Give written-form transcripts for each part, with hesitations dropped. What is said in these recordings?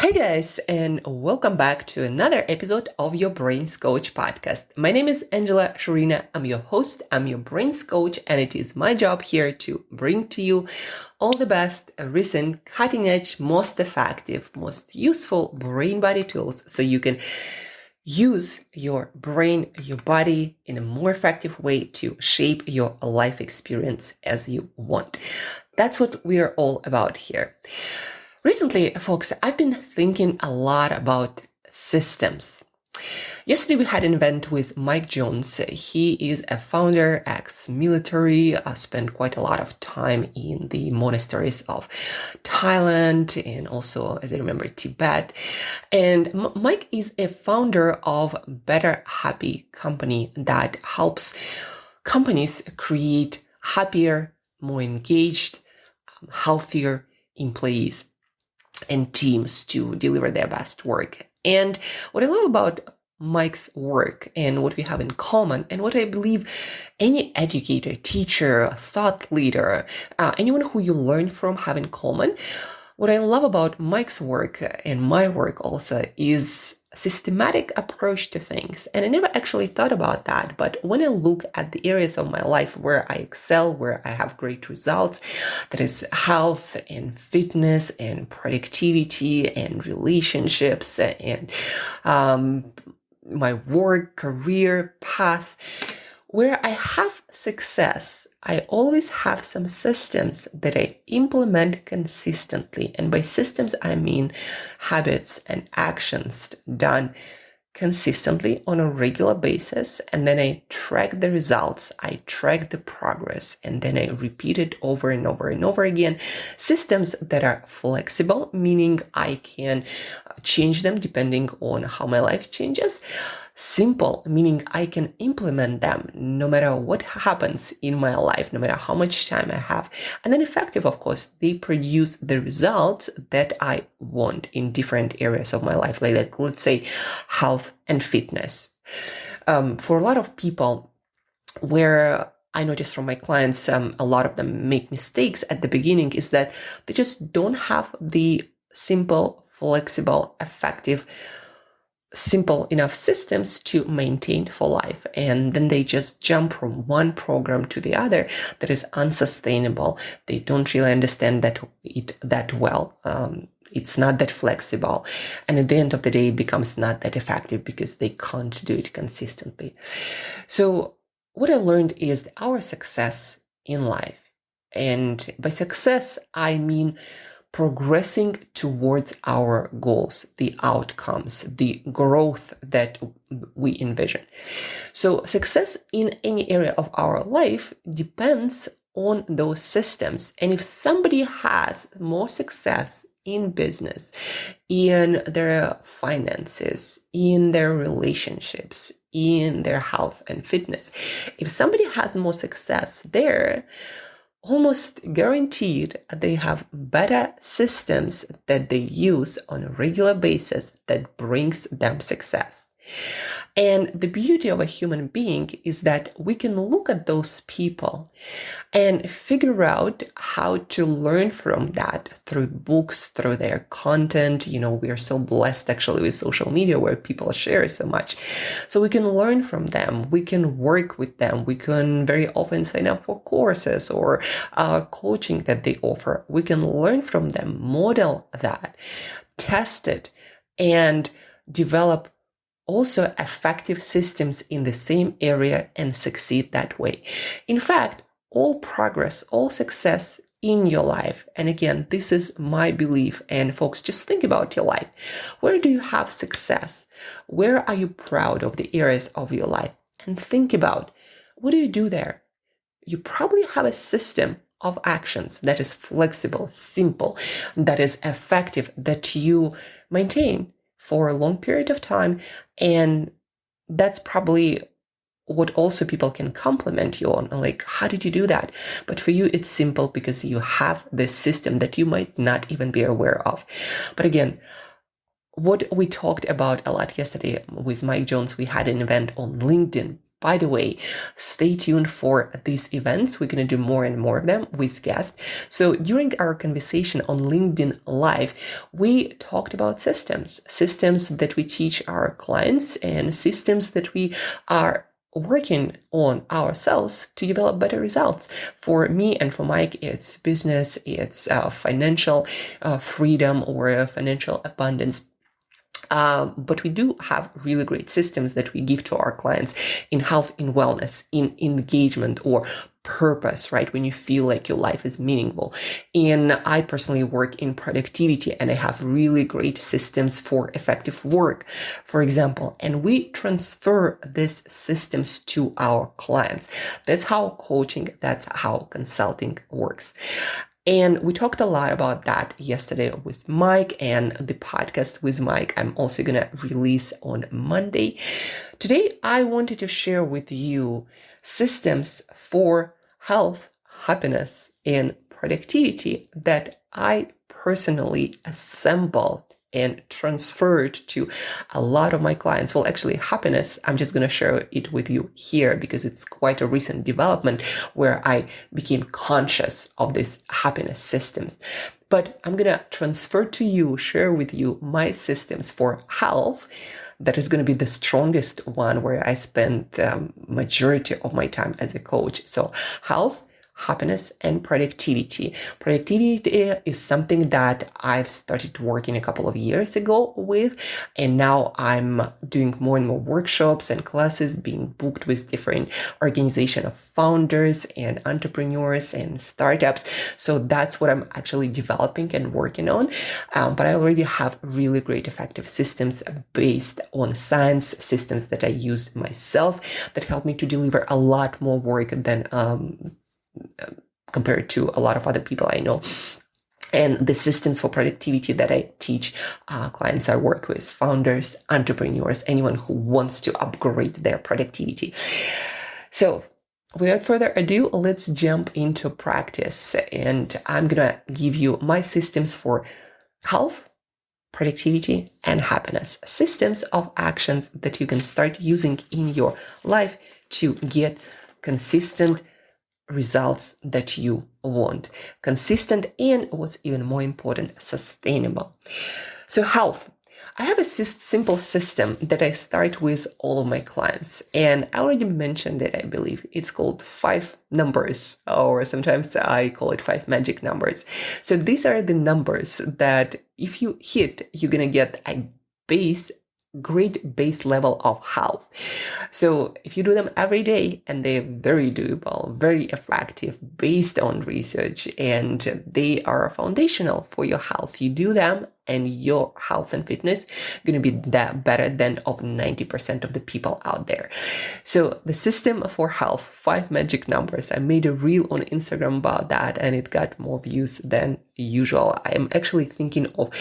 Hi guys, and welcome back to another episode of your Brains Coach podcast. My name is Angela Sharina. I'm your host, I'm your Brains Coach, and it is my job here to bring to you all the best, recent, cutting edge, most effective, most useful brain body tools so you can use your brain, your body in a more effective way to shape your life experience as you want. That's what we are all about here. Recently, folks, I've been thinking a lot about systems. Yesterday, we had an event with Mike Jones. He is a founder, ex-military, spent quite a lot of time in the monasteries of Thailand and also, as I remember, Tibet. And Mike is a founder of Better Happy Company that helps companies create happier, more engaged, healthier employees and teams to deliver their best work. And what I love about Mike's work and what we have in common, and what I believe any educator, teacher, thought leader, anyone who you learn from have in common, what I love about Mike's work and my work also is systematic approach to things. And I never actually thought about that. But when I look at the areas of my life where I excel, where I have great results, that is health and fitness and productivity and relationships and my work, career path, where I have success, I always have some systems that I implement consistently. And by systems, I mean habits and actions done consistently on a regular basis. And then I track the results, I track the progress, and then I repeat it over and over and over again. Systems that are flexible, meaning I can change them depending on how my life changes. Simple, meaning I can implement them no matter what happens in my life, no matter how much time I have. And then effective, of course, they produce the results that I want in different areas of my life, like let's say health and fitness. For a lot of people, where I notice from my clients, a lot of them make mistakes at the beginning is that they just don't have the simple, flexible, effective, simple enough systems to maintain for life. And then they just jump from one program to the other that is unsustainable. They don't really understand that well. It's not that flexible. And at the end of the day, it becomes not that effective because they can't do it consistently. So what I learned is our success in life. And by success, I mean progressing towards our goals, the outcomes, the growth that we envision. So success in any area of our life depends on those systems. And if somebody has more success in business, in their finances, in their relationships, in their health and fitness, if somebody has more success there, almost guaranteed they have better systems that they use on a regular basis that brings them success. And the beauty of a human being is that we can look at those people and figure out how to learn from that through books, through their content. You know, we are so blessed actually with social media where people share so much. So we can learn from them. We can work with them. We can very often sign up for courses or coaching that they offer. We can learn from them, model that, test it, and develop also effective systems in the same area and succeed that way. In fact, all progress, all success in your life, and again, this is my belief, and folks, just think about your life. Where do you have success? Where are you proud of the areas of your life? And think about, what do you do there? You probably have a system of actions that is flexible, simple, that is effective, that you maintain for a long period of time. And that's probably what also people can compliment you on. Like, how did you do that? But for you, it's simple because you have this system that you might not even be aware of. But again, what we talked about a lot yesterday with Mike Jones, we had an event on LinkedIn. By the way, stay tuned for these events. We're going to do more and more of them with guests. So during our conversation on LinkedIn Live, we talked about systems that we teach our clients and systems that we are working on ourselves to develop better results. For me and for Mike, it's business, it's financial freedom or financial abundance. But we do have really great systems that we give to our clients in health, in wellness, in engagement or purpose, right? When you feel like your life is meaningful. And I personally work in productivity and I have really great systems for effective work, for example, and we transfer these systems to our clients. That's how coaching, that's how consulting works. And we talked a lot about that yesterday with Mike, and the podcast with Mike I'm also going to release on Monday. Today, I wanted to share with you systems for health, happiness, and productivity that I personally assembled and transferred to a lot of my clients. Well, actually, happiness, I'm just going to share it with you here because it's quite a recent development where I became conscious of these happiness systems. But I'm going to transfer to you, share with you my systems for health. That is going to be the strongest one where I spend the majority of my time as a coach. So health, happiness, and productivity. Productivity is something that I've started working a couple of years ago with, and now I'm doing more and more workshops and classes being booked with different organizations of founders and entrepreneurs and startups. So that's what I'm actually developing and working on. But I already have really great effective systems based on science, systems that I use myself that help me to deliver a lot more work than compared to a lot of other people I know. And the systems for productivity that I teach clients I work with, founders, entrepreneurs, anyone who wants to upgrade their productivity. So without further ado, let's jump into practice. And I'm going to give you my systems for health, productivity, and happiness. Systems of actions that you can start using in your life to get consistent results that you want. Consistent and, what's even more important, sustainable. So health. I have a simple system that I start with all of my clients. And I already mentioned it, I believe. It's called 5 numbers, or sometimes I call it 5 magic numbers. So these are the numbers that if you hit, you're going to get a great base level of health. So if you do them every day, and they're very doable, very effective based on research, and they are foundational for your health, you do them and your health and fitness going to be that better than of 90% of the people out there. So the system for health, 5 magic numbers. I made a reel on Instagram about that and it got more views than usual. I'm actually thinking of,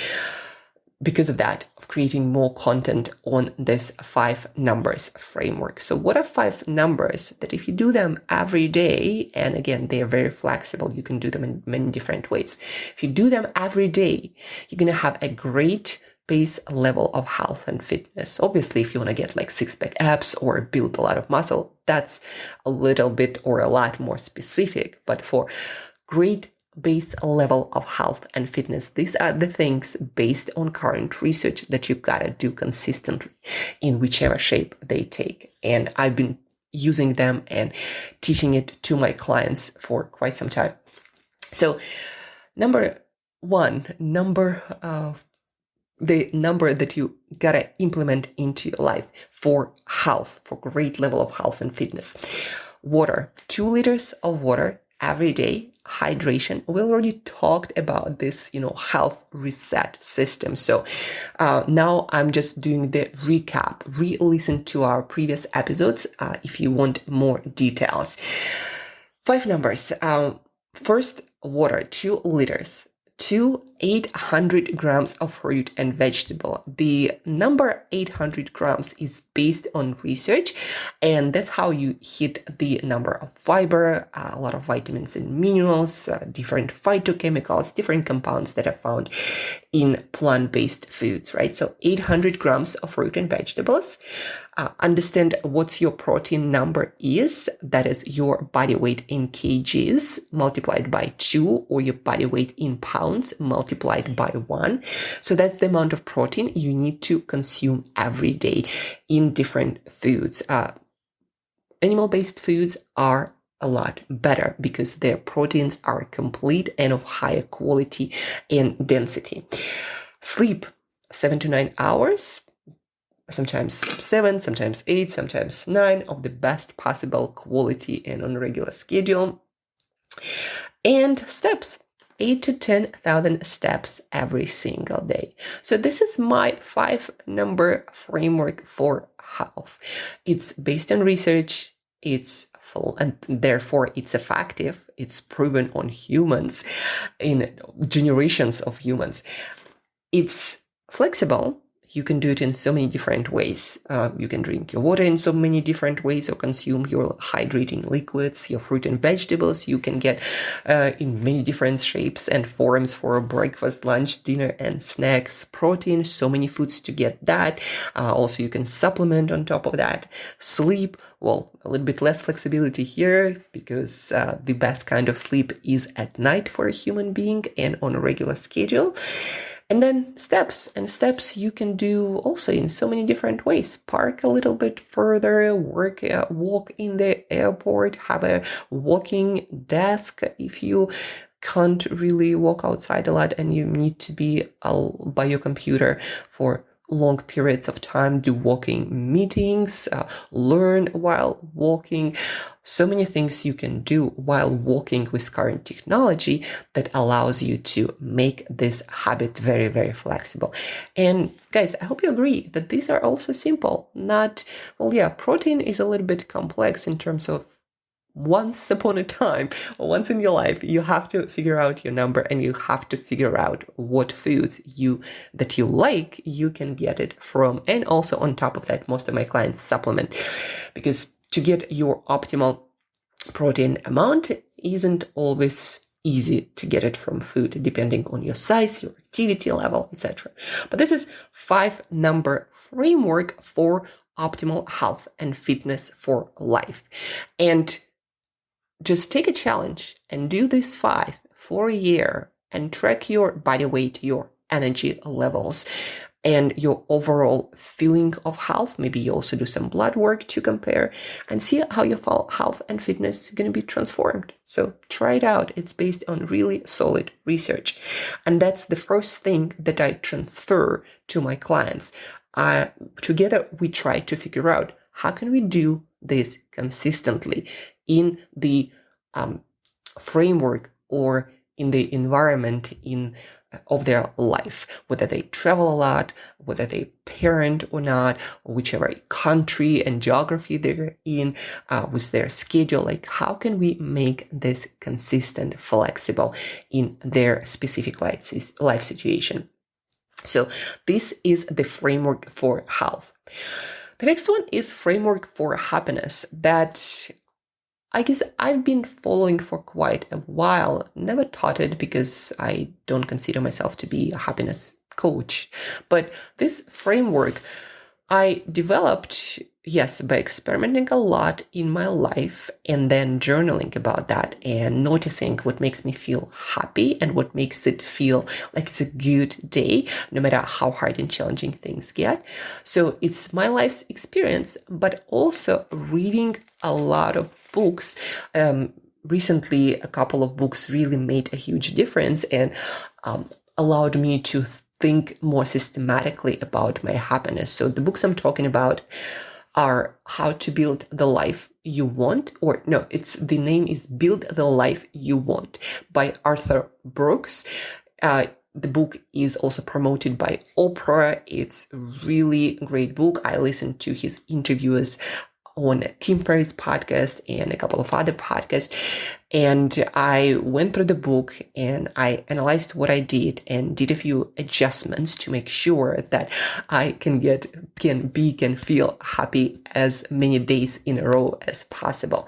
because of that, of creating more content on this 5 numbers framework. So what are 5 numbers that if you do them every day, and again, they are very flexible, you can do them in many different ways. If you do them every day, you're going to have a great base level of health and fitness. Obviously, if you want to get like 6-pack abs or build a lot of muscle, that's a little bit or a lot more specific. But for great base level of health and fitness, these are the things based on current research that you gotta do consistently in whichever shape they take. And I've been using them and teaching it to my clients for quite some time. So number 1, the number that you gotta implement into your life for health, for great level of health and fitness. Water, 2 liters of water every day. Hydration. We already talked about this, health reset system. So now I'm just doing the recap. Re-listen to our previous episodes if you want more details. 5 numbers. First, water, 2 liters. 2 800 grams of fruit and vegetable. The number 800 grams is based on research, and that's how you hit the number of fiber, a lot of vitamins and minerals, different phytochemicals, different compounds that are found in plant-based foods, right? So 800 grams of fruit and vegetables. Understand what your protein number is. That is your body weight in kgs multiplied by 2, or your body weight in pounds multiplied by 1. So that's the amount of protein you need to consume every day in different foods. Animal-based foods are a lot better because their proteins are complete and of higher quality and density. Sleep, 7 to 9 hours. Sometimes 7, sometimes 8, sometimes 9 of the best possible quality and on a regular schedule. And steps, 8 to 10,000 steps every single day. So this is my 5-number framework for health. It's based on research. It's full, and therefore it's effective. It's proven on humans, in generations of humans. It's flexible. You can do it in so many different ways. You can drink your water in so many different ways, or consume your hydrating liquids, your fruit and vegetables. You can get in many different shapes and forms for breakfast, lunch, dinner, and snacks. Protein, so many foods to get that. Also, you can supplement on top of that. Sleep, well, a little bit less flexibility here, because the best kind of sleep is at night for a human being and on a regular schedule. And then steps you can do also in so many different ways. Park a little bit further, walk in the airport, have a walking desk if you can't really walk outside a lot and you need to be by your computer for long periods of time. Do walking meetings, learn while walking. So many things you can do while walking with current technology that allows you to make this habit very, very flexible. And guys, I hope you agree that these are also simple. Protein is a little bit complex in terms of once upon a time, or once in your life, you have to figure out your number, and you have to figure out what foods that you like, you can get it from. And also on top of that, most of my clients supplement, because to get your optimal protein amount isn't always easy to get it from food, depending on your size, your activity level, etc. But this is 5-number framework for optimal health and fitness for life. And just take a challenge and do this 5 for a year and track your body weight, your energy levels, and your overall feeling of health. Maybe you also do some blood work to compare and see how your health and fitness is going to be transformed. So try it out. It's based on really solid research. And that's the first thing that I transfer to my clients. Together, we try to figure out how can we do this consistently in the framework or in the environment of their life, whether they travel a lot, whether they parent or not, or whichever country and geography they're in, with their schedule. Like, how can we make this consistent, flexible in their specific life situation? So this is the framework for health. The next one is framework for happiness, that I guess I've been following for quite a while. Never taught it because I don't consider myself to be a happiness coach. But this framework I developed, yes, by experimenting a lot in my life and then journaling about that and noticing what makes me feel happy and what makes it feel like it's a good day, no matter how hard and challenging things get. So it's my life's experience, but also reading a lot of books. Recently, a couple of books really made a huge difference and allowed me to think more systematically about my happiness. So the books I'm talking about are How to Build the Life You Want, the name is Build the Life You Want by Arthur Brooks. The book is also promoted by Oprah. It's really a great book. I listened to his interviews on Tim Ferriss' podcast and a couple of other podcasts. And I went through the book and I analyzed what I did and did a few adjustments to make sure that I can feel happy as many days in a row as possible.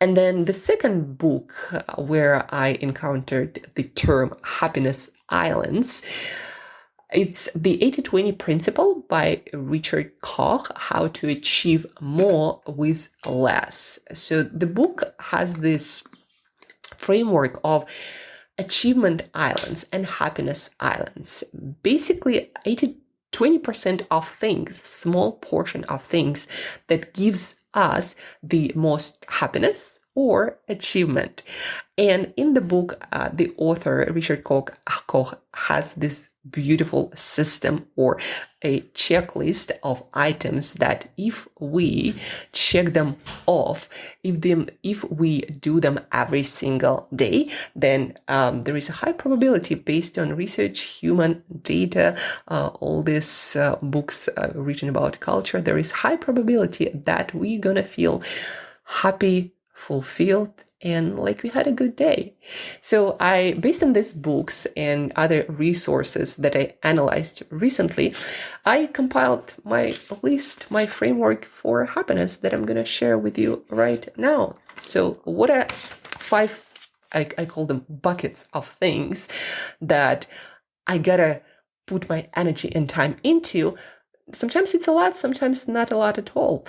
And then the second book where I encountered the term happiness islands, it's the 80-20 principle by Richard Koch, How to Achieve More with Less. So the book has this framework of achievement islands and happiness islands. Basically, 20% of things, small portion of things that gives us the most happiness or achievement. And in the book, the author, Richard Koch, has this beautiful system or a checklist of items that if we check them off, if we do them every single day, then there is a high probability, based on research, human data, all these books written about culture, there is high probability that we're gonna feel happy, fulfilled, and like we had a good day. So based on these books and other resources that I analyzed recently, I compiled my list, my framework for happiness that I'm going to share with you right now. So what are 5, I call them buckets of things that I gotta put my energy and time into. Sometimes it's a lot, sometimes not a lot at all.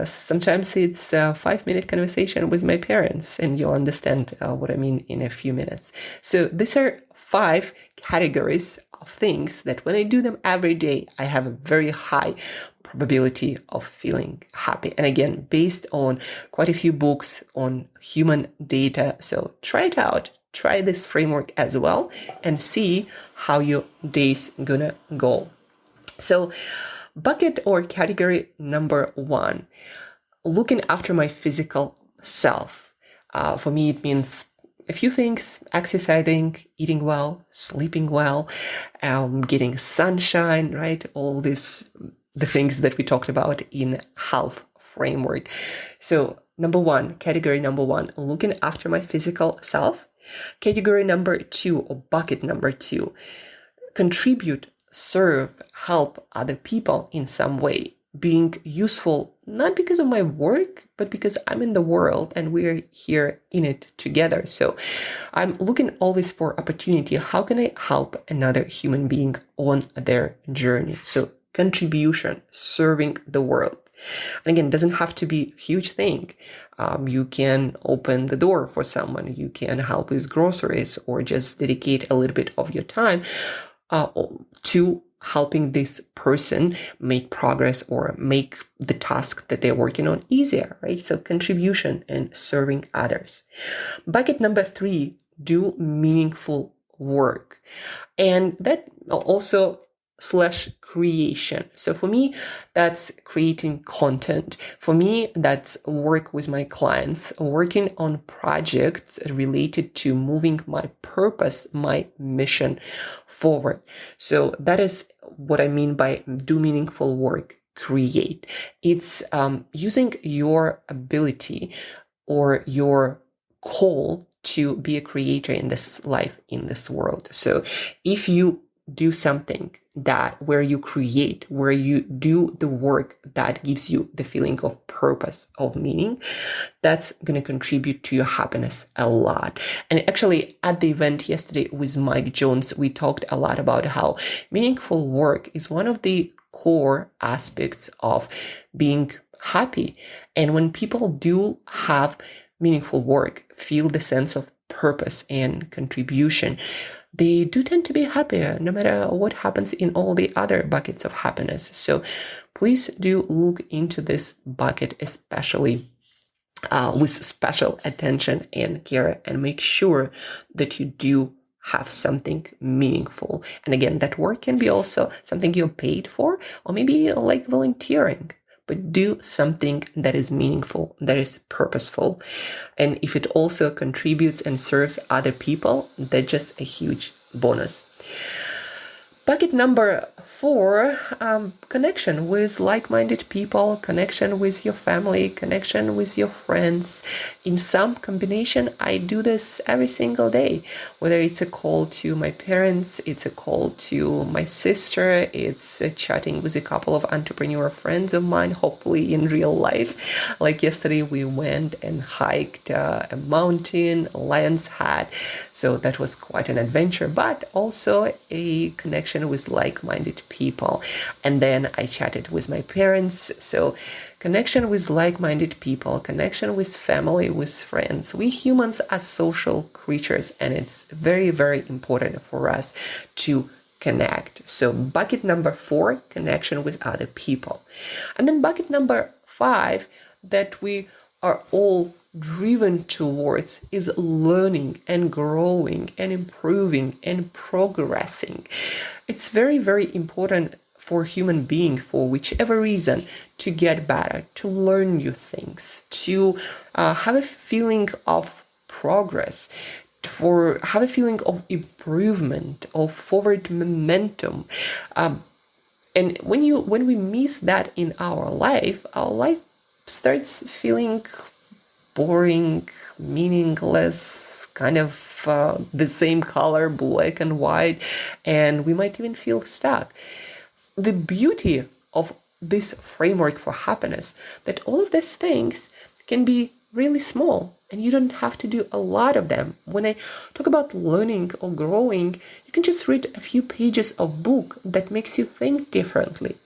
Sometimes it's a 5-minute conversation with my parents, and you'll understand what I mean in a few minutes. So these are 5 categories of things that when I do them every day, I have a very high probability of feeling happy. And again, based on quite a few books on human data. So try it out. Try this framework as well and see how your day's gonna go. So bucket or category number 1, looking after my physical self. For me, it means a few things: exercising, eating well, sleeping well, getting sunshine, right? All this, the things that we talked about in health framework. So category number 1, looking after my physical self. Category number 2, or bucket number 2, contribute, serve, help other people in some way, being useful, not because of my work, but because I'm in the world and we're here in it together. So I'm looking always for opportunity. How can I help another human being on their journey? So contribution, serving the world. And again, it doesn't have to be a huge thing. You can open the door for someone. You can help with groceries, or just dedicate a little bit of your time to helping this person make progress or make the task that they're working on easier, right? So contribution and serving others. Bucket number 3, do meaningful work. And that also / creation. So for me, that's creating content. For me, that's work with my clients, working on projects related to moving my purpose, my mission forward. So that is what I mean by do meaningful work, create. It's using your ability or your call to be a creator in this life, in this world. So if you do something where you create, where you do the work that gives you the feeling of purpose, of meaning, that's going to contribute to your happiness a lot. And actually, at the event yesterday with Mike Jones, we talked a lot about how meaningful work is one of the core aspects of being happy. And when people do have meaningful work, feel the sense of purpose and contribution, they do tend to be happier no matter what happens in all the other buckets of happiness. So please do look into this bucket, especially with special attention and care, and make sure that you do have something meaningful. And again, that work can be also something you're paid for, or maybe like volunteering. But do something that is meaningful, that is purposeful. And if it also contributes and serves other people, that's just a huge bonus. Bucket number 4, connection with like-minded people, connection with your family, connection with your friends. In some combination, I do this every single day, whether it's a call to my parents, it's a call to my sister, it's chatting with a couple of entrepreneur friends of mine, hopefully in real life. Like yesterday, we went and hiked a mountain, Lion's Hat. So that was quite an adventure, but also a connection with like-minded people. And then I chatted with my parents. So connection with like-minded people, connection with family, with friends. We humans are social creatures, and it's very, very important for us to connect. So bucket number 4, connection with other people. And then bucket number 5, that we are all driven towards, is learning and growing and improving and progressing. It's very, very important for human being, for whichever reason, to get better, to learn new things, to have a feeling of progress, for have a feeling of improvement, of forward momentum. And when we miss that in our life starts feeling boring, meaningless, kind of the same color, black and white, and we might even feel stuck. The beauty of this framework for happiness, that all of these things can be really small and you don't have to do a lot of them. When I talk about learning or growing, you can just read a few pages of book that makes you think differently.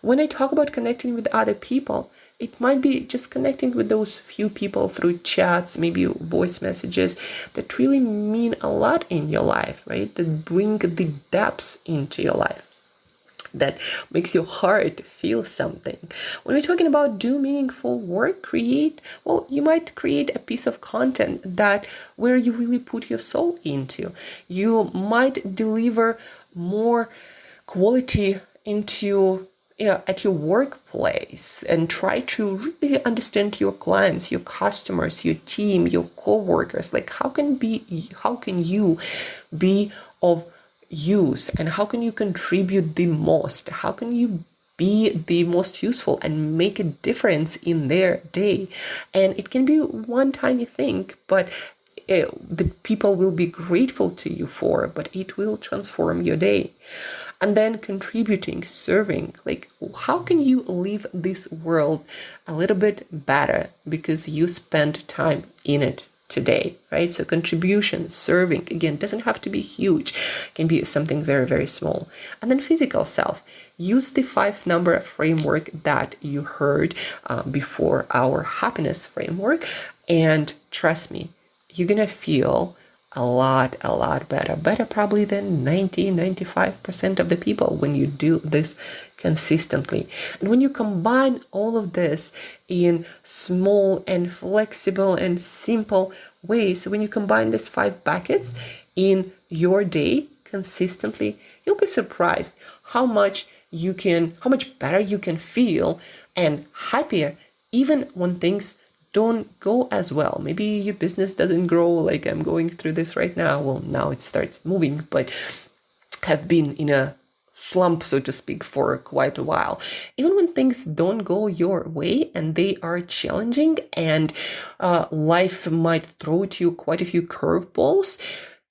When I talk about connecting with other people, it might be just connecting with those few people through chats, maybe voice messages that really mean a lot in your life, right? That bring the depths into your life, that makes your heart feel something. When we're talking about do meaningful work, you might create a piece of content that where you really put your soul into. You might deliver more quality into at your workplace and try to really understand your clients, your customers, your team, your co-workers. Like how can you be of use, and how can you contribute the most? How can you be the most useful and make a difference in their day? And it can be one tiny thing, but the people will be grateful to you for, but it will transform your day. And then contributing, serving, like how can you leave this world a little bit better because you spent time in it today, right? So contribution, serving, again, doesn't have to be huge. It can be something very, very small. And then physical self. Use the 5-number framework that you heard before, our happiness framework. And trust me, you're going to feel a lot better probably than 95% of the people when you do this consistently. And when you combine all of this in small and flexible and simple ways, when you combine these 5 buckets in your day consistently, you'll be surprised how much better you can feel and happier even when things don't go as well. Maybe your business doesn't grow like I'm going through this right now. Well, now it starts moving, but have been in a slump, so to speak, for quite a while. Even when things don't go your way and they are challenging and life might throw at you quite a few curveballs,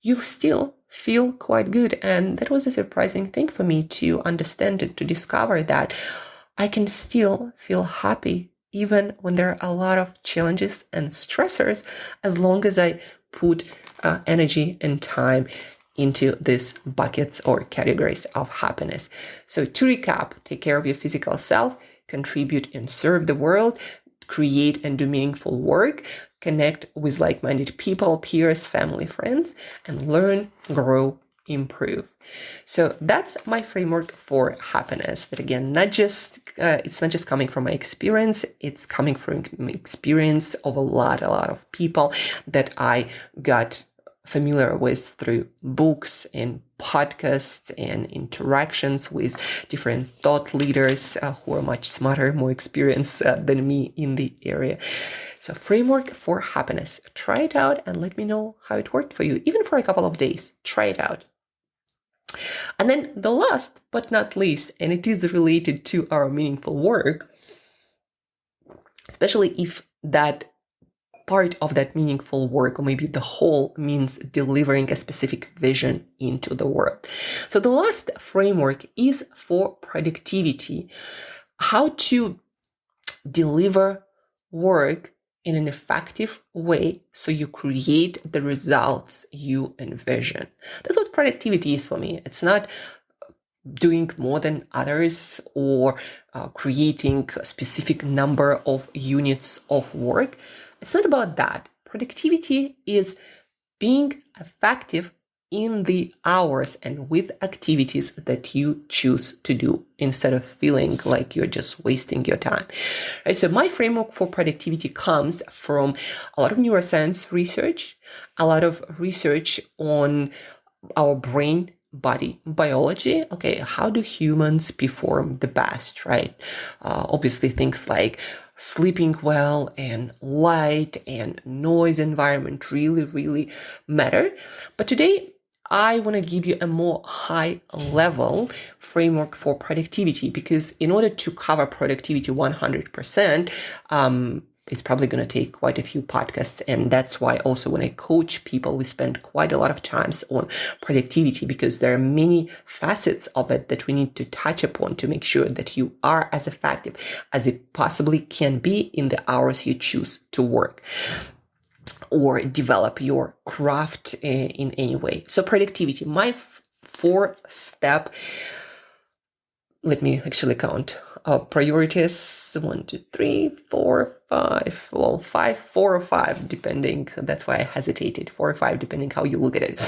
you'll still feel quite good. And that was a surprising thing for me to understand it, to discover that I can still feel happy even when there are a lot of challenges and stressors, as long as I put energy and time into these buckets or categories of happiness. So to recap, take care of your physical self, contribute and serve the world, create and do meaningful work, connect with like-minded people, peers, family, friends, and learn, grow, improve. So that's my framework for happiness. That again, it's not just coming from my experience, it's coming from experience of a lot of people that I got familiar with through books and podcasts and interactions with different thought leaders who are much smarter, more experienced than me in the area. So framework for happiness. Try it out and let me know how it worked for you. Even for a couple of days, try it out. And then the last but not least, and it is related to our meaningful work, especially if that part of that meaningful work, or maybe the whole, means delivering a specific vision into the world. So the last framework is for productivity, how to deliver work in an effective way so you create the results you envision. That's what productivity is for me. It's not doing more than others or creating a specific number of units of work. It's not about that. Productivity is being effective in the hours and with activities that you choose to do instead of feeling like you're just wasting your time. Right? So my framework for productivity comes from a lot of neuroscience research, a lot of research on our brain body biology. Okay, how do humans perform the best, right? Obviously things like sleeping well and light and noise environment really matter. But today I want to give you a more high level framework for productivity, because in order to cover productivity 100%, it's probably going to take quite a few podcasts. And that's why also when I coach people, we spend quite a lot of times on productivity, because there are many facets of it that we need to touch upon to make sure that you are as effective as it possibly can be in the hours you choose to work or develop your craft in any way. So productivity, my 4-step, let me actually count. Priorities 1, 2, 3, 4, 5. Well, 5, 4 or 5, depending. That's why I hesitated. 4 or 5, depending how you look at it.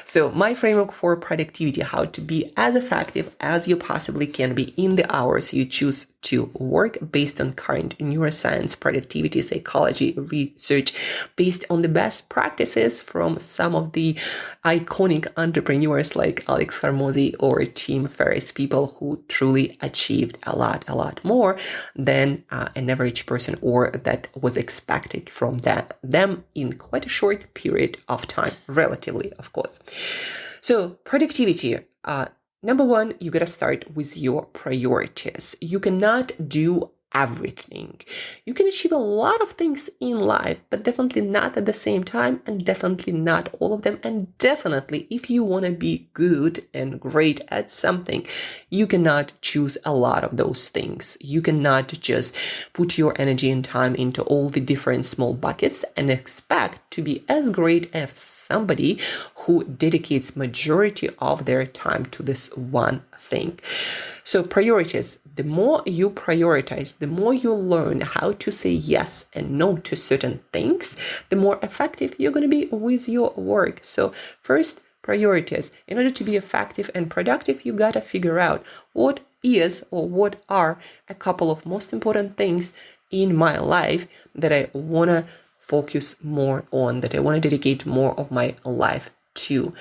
So my framework for productivity, how to be as effective as you possibly can be in the hours you choose to work, based on current neuroscience, productivity, psychology research, based on the best practices from some of the iconic entrepreneurs like Alex Hormozi or Tim Ferriss, people who truly achieved a lot more than an average person, or that was expected from them in quite a short period of time, relatively, of course. So productivity, number one, you got to start with your priorities. You cannot do everything. You can achieve a lot of things in life, but definitely not at the same time, and definitely not all of them. And definitely, if you want to be good and great at something, you cannot choose a lot of those things. You cannot just put your energy and time into all the different small buckets and expect to be as great as somebody who dedicates majority of their time to this one thing. So priorities, the more you prioritize, the more you learn how to say yes and no to certain things, the more effective you're going to be with your work. So first, priorities. In order to be effective and productive, you got to figure out what is or what are a couple of most important things in my life that I want to focus more on, that I want to dedicate more of my life to.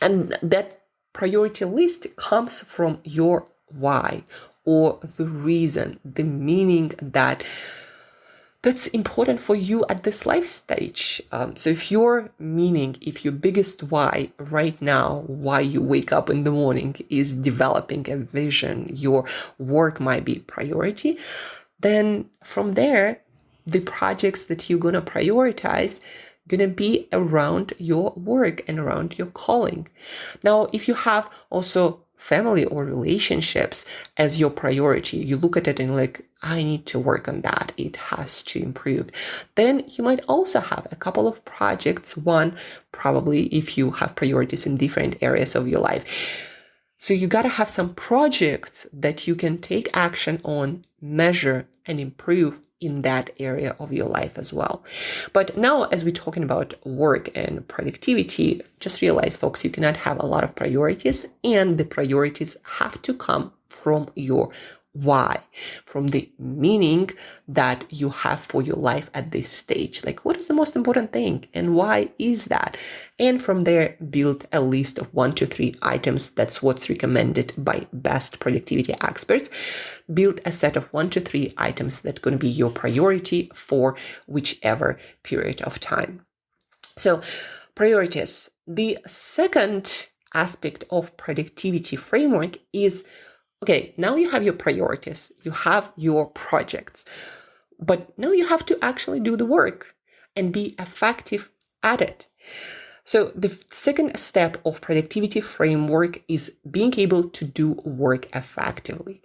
And that priority list comes from your why, or the reason, the meaning that's important for you at this life stage. So if your biggest why right now, why you wake up in the morning, is developing a vision, your work might be priority, then from there, the projects that you're going to prioritize going to be around your work and around your calling. Now, if you have also family or relationships as your priority, you look at it and like, I need to work on that, it has to improve, then you might also have a couple of projects. One, probably if you have priorities in different areas of your life. So you got to have some projects that you can take action on, measure, and improve in that area of your life as well. But now, as we're talking about work and productivity, just realize, folks, you cannot have a lot of priorities, and the priorities have to come from your why, from the meaning that you have for your life at this stage. Like, what is the most important thing and why is that? And from there, build a list of 1 to 3 items. That's what's recommended by best productivity experts. Build a set of 1 to 3 items that's going to be your priority for whichever period of time. So priorities. The second aspect of productivity framework is, okay, now you have your priorities, you have your projects, but now you have to actually do the work and be effective at it. So the second step of productivity framework is being able to do work effectively.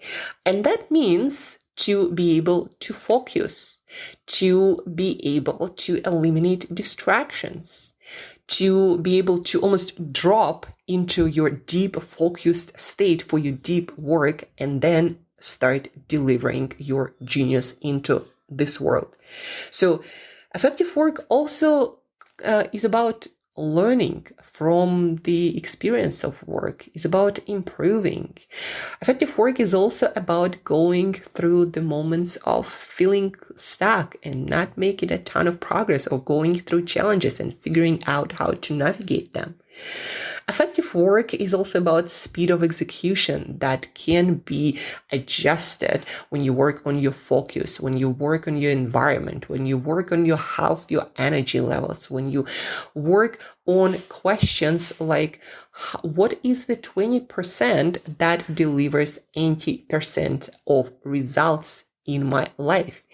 And that means to be able to focus, to be able to eliminate distractions, to be able to almost drop into your deep focused state for your deep work and then start delivering your genius into this world. So effective work also is about learning from the experience of work, is about improving. Effective work is also about going through the moments of feeling stuck and not making a ton of progress, or going through challenges and figuring out how to navigate them. Effective work is also about speed of execution that can be adjusted when you work on your focus, when you work on your environment, when you work on your health, your energy levels, when you work on questions like, what is the 20% that delivers 80% of results in my life?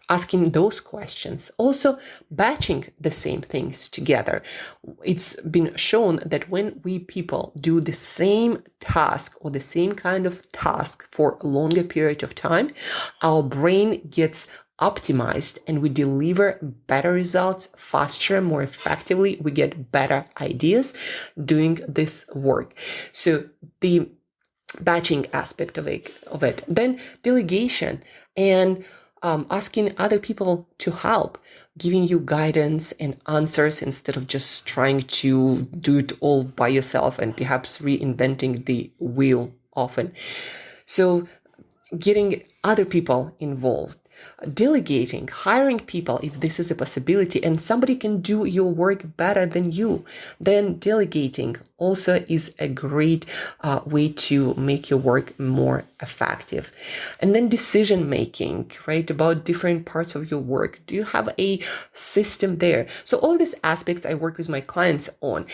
Asking those questions. Also, batching the same things together. It's been shown that when we people do the same task or the same kind of task for a longer period of time, our brain gets optimized and we deliver better results faster, more effectively. We get better ideas doing this work. So the batching aspect of it. Then delegation and asking other people to help, giving you guidance and answers instead of just trying to do it all by yourself and perhaps reinventing the wheel often. So getting other people involved, delegating, hiring people if this is a possibility and somebody can do your work better than you, then delegating also is a great way to make your work more effective. And then decision making, right, about different parts of your work. Do you have a system there? So all these aspects I work with my clients on.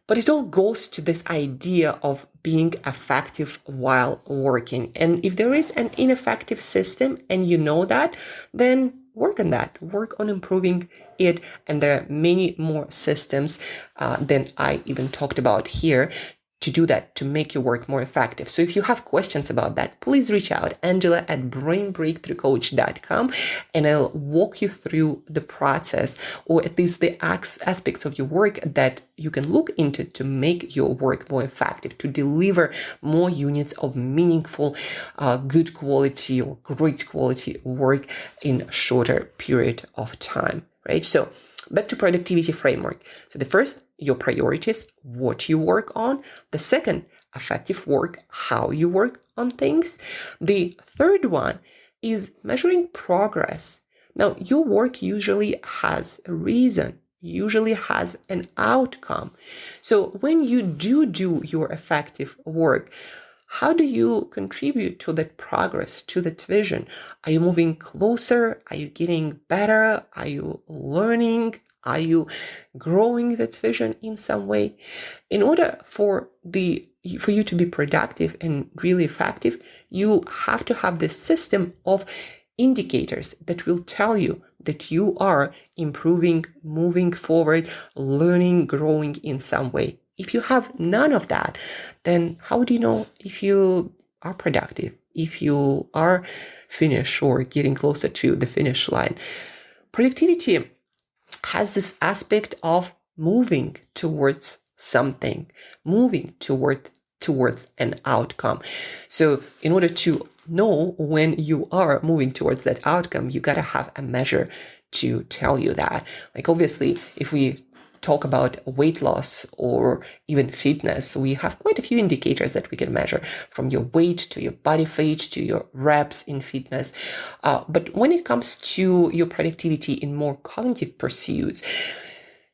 But it all goes to this idea of being effective while working. And if there is an ineffective system and you know that, then work on that. Work on improving it. And there are many more systems than I even talked about here to do that, to make your work more effective. So if you have questions about that, please reach out, Angela at brainbreakthroughcoach.com, and I'll walk you through the process, or at least the aspects of your work that you can look into to make your work more effective, to deliver more units of meaningful, good quality or great quality work in a shorter period of time, right? So back to productivity framework. So the first, your priorities, what you work on. The second, effective work, how you work on things. The third one is measuring progress. Now, your work usually has a reason, usually has an outcome. So when you do your effective work, how do you contribute to that progress, to that vision? Are you moving closer? Are you getting better? Are you learning? Are you growing that vision in some way? In order for you to be productive and really effective, you have to have this system of indicators that will tell you that you are improving, moving forward, learning, growing in some way. If you have none of that, then how do you know if you are productive, if you are finished or getting closer to the finish line? Productivity has this aspect of moving towards something, moving towards an outcome. So in order to know when you are moving towards that outcome, you got to have a measure to tell you that. Like obviously, if we talk about weight loss or even fitness, we have quite a few indicators that we can measure, from your weight to your body weight to your reps in fitness. But when it comes to your productivity in more cognitive pursuits,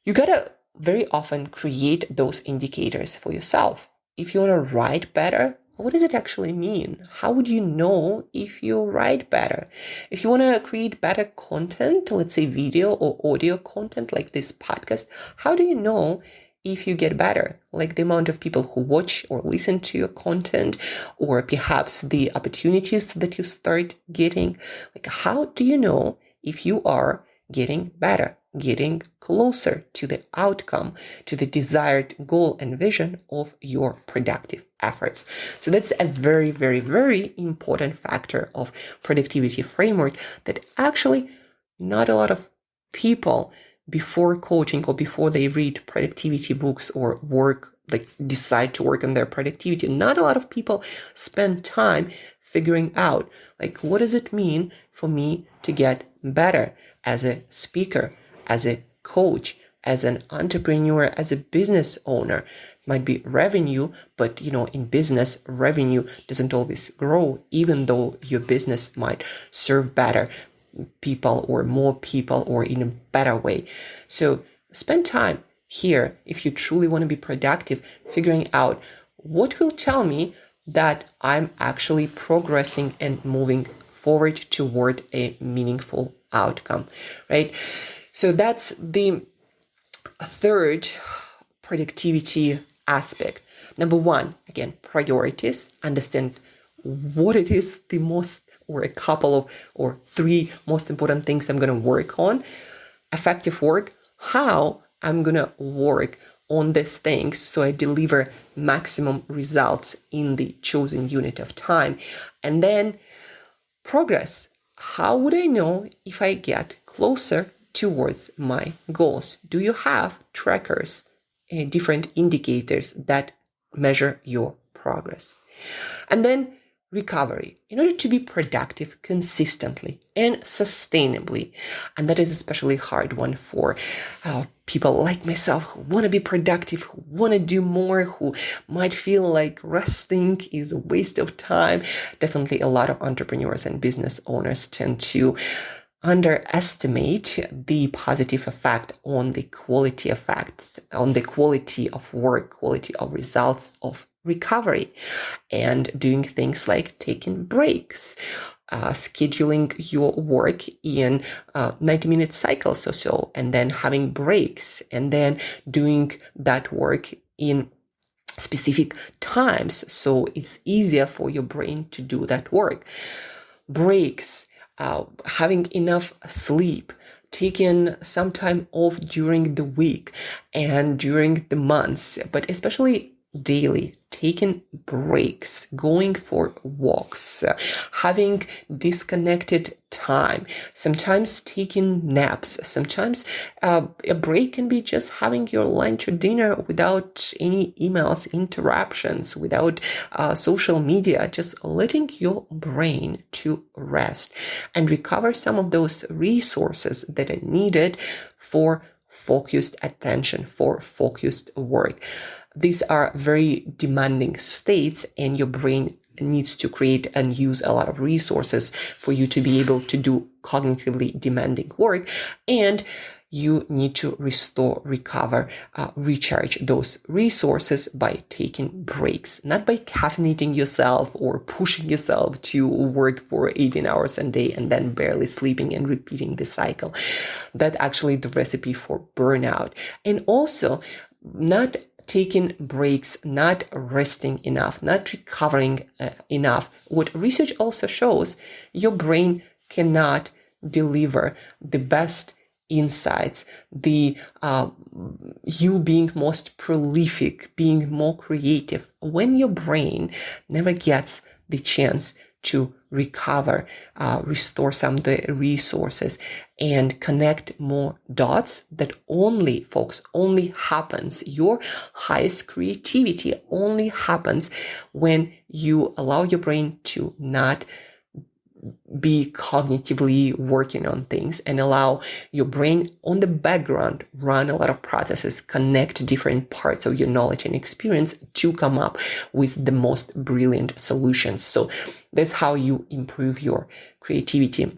you gotta very often create those indicators for yourself. If you want to write better, what does it actually mean? How would you know if you write better? If you want to create better content, let's say video or audio content like this podcast, how do you know if you get better, like the amount of people who watch or listen to your content, or perhaps the opportunities that you start getting. Like, how do you know if you are getting better, getting closer to the outcome, to the desired goal and vision of your productive efforts? So that's a very, very, very important factor of productivity framework that actually not a lot of people before coaching or before they read productivity books or work, like decide to work on their productivity, not a lot of people spend time figuring out, like, what does it mean for me to get better as a speaker, as a coach, as an entrepreneur, as a business owner? It might be revenue, but in business, revenue doesn't always grow, even though your business might serve better people or more people or in a better way. So spend time here if you truly want to be productive, figuring out what will tell me that I'm actually progressing and moving forward toward a meaningful outcome, right? So that's the third productivity aspect. Number one, again, priorities. Understand what it is the most, or a couple of, or three most important things I'm going to work on. Effective work, how I'm going to work on these things so I deliver maximum results in the chosen unit of time. And then progress, how would I know if I get closer towards my goals? Do you have trackers, different indicators that measure your progress? And then recovery, in order to be productive consistently and sustainably. And that is especially hard one for people like myself who want to be productive, who want to do more, who might feel like resting is a waste of time. Definitely a lot of entrepreneurs and business owners tend to underestimate the positive effect on the quality of work, quality of results of recovery, and doing things like taking breaks, scheduling your work in 90-minute cycles or so, and then having breaks, and then doing that work in specific times so it's easier for your brain to do that work. Breaks, having enough sleep, taking some time off during the week and during the months, but especially daily, taking breaks, going for walks, having disconnected time, sometimes taking naps, sometimes a break can be just having your lunch or dinner without any emails, interruptions, without social media, just letting your brain to rest and recover some of those resources that are needed for focused attention, for focused work. These are very demanding states, and your brain needs to create and use a lot of resources for you to be able to do cognitively demanding work. And you need to restore, recover, recharge those resources by taking breaks, not by caffeinating yourself or pushing yourself to work for 18 hours a day and then barely sleeping and repeating the cycle. That's actually the recipe for burnout. And also not taking breaks, not resting enough, not recovering enough. What research also shows, your brain cannot deliver the best insights, the you being most prolific, being more creative, when your brain never gets the chance to recover, restore some of the resources, and connect more dots. That only, folks, only happens. Your highest creativity only happens when you allow your brain to not be cognitively working on things and allow your brain on the background run a lot of processes, connect different parts of your knowledge and experience to come up with the most brilliant solutions. So that's how you improve your creativity.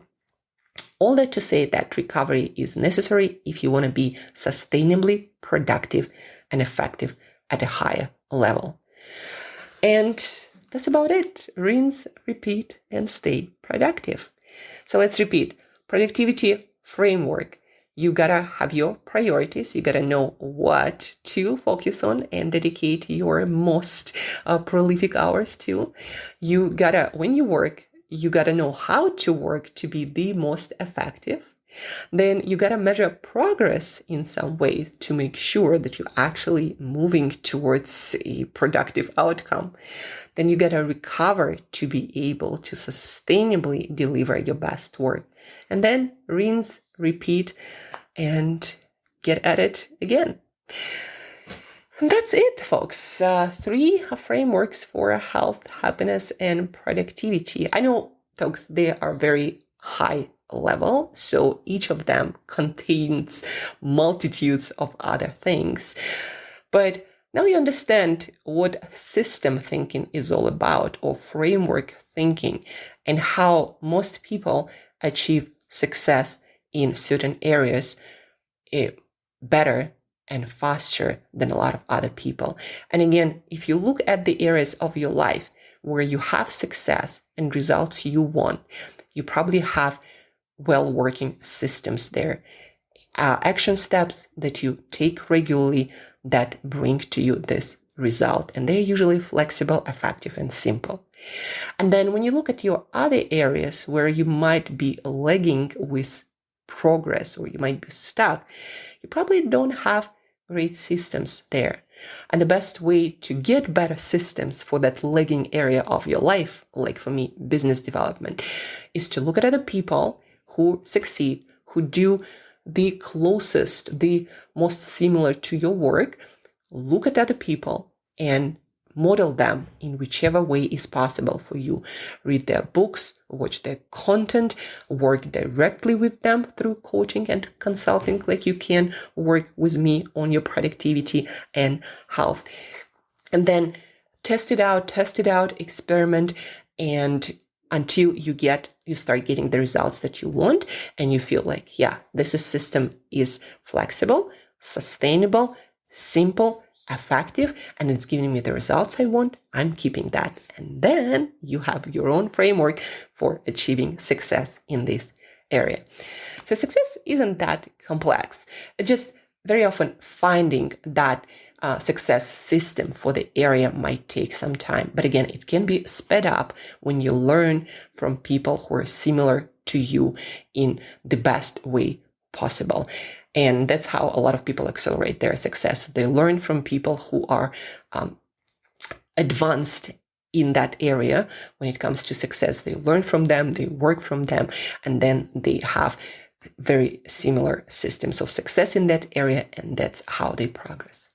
All that to say that recovery is necessary if you want to be sustainably productive and effective at a higher level. And that's about it. Rinse, repeat, and stay productive. So let's repeat. Productivity framework. you gotta have your priorities. You gotta know what to focus on and dedicate your most prolific hours to. You gotta, when you work, you gotta know how to work to be the most effective. Then you gotta measure progress in some ways to make sure that you're actually moving towards a productive outcome. Then you gotta recover to be able to sustainably deliver your best work. And then rinse, repeat, and get at it again. And that's it, folks. 3 frameworks for health, happiness, and productivity. I know, folks, they are very high level, so each of them contains multitudes of other things. But now you understand what system thinking is all about, or framework thinking, and how most people achieve success in certain areas better and faster than a lot of other people. And again, if you look at the areas of your life where you have success and results you want, you probably have well-working systems there. Action steps that you take regularly that bring to you this result. And they're usually flexible, effective, and simple. And then when you look at your other areas where you might be lagging with progress or you might be stuck, you probably don't have great systems there. And the best way to get better systems for that lagging area of your life, like for me, business development, is to look at other people who succeed, who do the closest, the most similar to your work. Look at other people and model them in whichever way is possible for you. Read their books, watch their content, work directly with them through coaching and consulting, like you can work with me on your productivity and health. And then test it out, experiment, and until you start getting the results that you want, and you feel like, yeah, this system is flexible, sustainable, simple, effective, and it's giving me the results I want, I'm keeping that. And then you have your own framework for achieving success in this area. So success isn't that complex. It's just very often finding that success system for the area might take some time. But again, it can be sped up when you learn from people who are similar to you in the best way possible. And that's how a lot of people accelerate their success. They learn from people who are advanced in that area when it comes to success. They learn from them, they work from them, and then they have very similar systems of success in that area, and that's how they progress.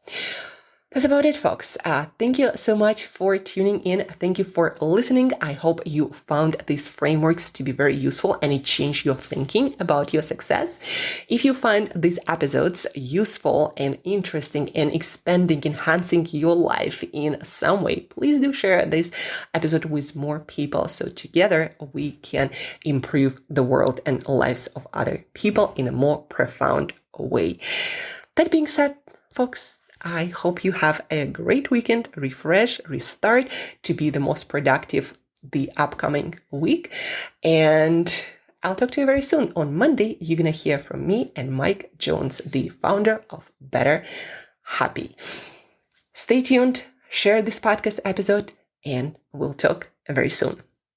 That's about it, folks. Thank you so much for tuning in. Thank you for listening. I hope you found these frameworks to be very useful and it changed your thinking about your success. If you find these episodes useful and interesting and expanding, enhancing your life in some way, please do share this episode with more people so together we can improve the world and lives of other people in a more profound way. That being said, folks, I hope you have a great weekend, refresh, restart to be the most productive the upcoming week. And I'll talk to you very soon. On Monday, you're going to hear from me and Mike Jones, the founder of Better Happy. Stay tuned, share this podcast episode, and we'll talk very soon.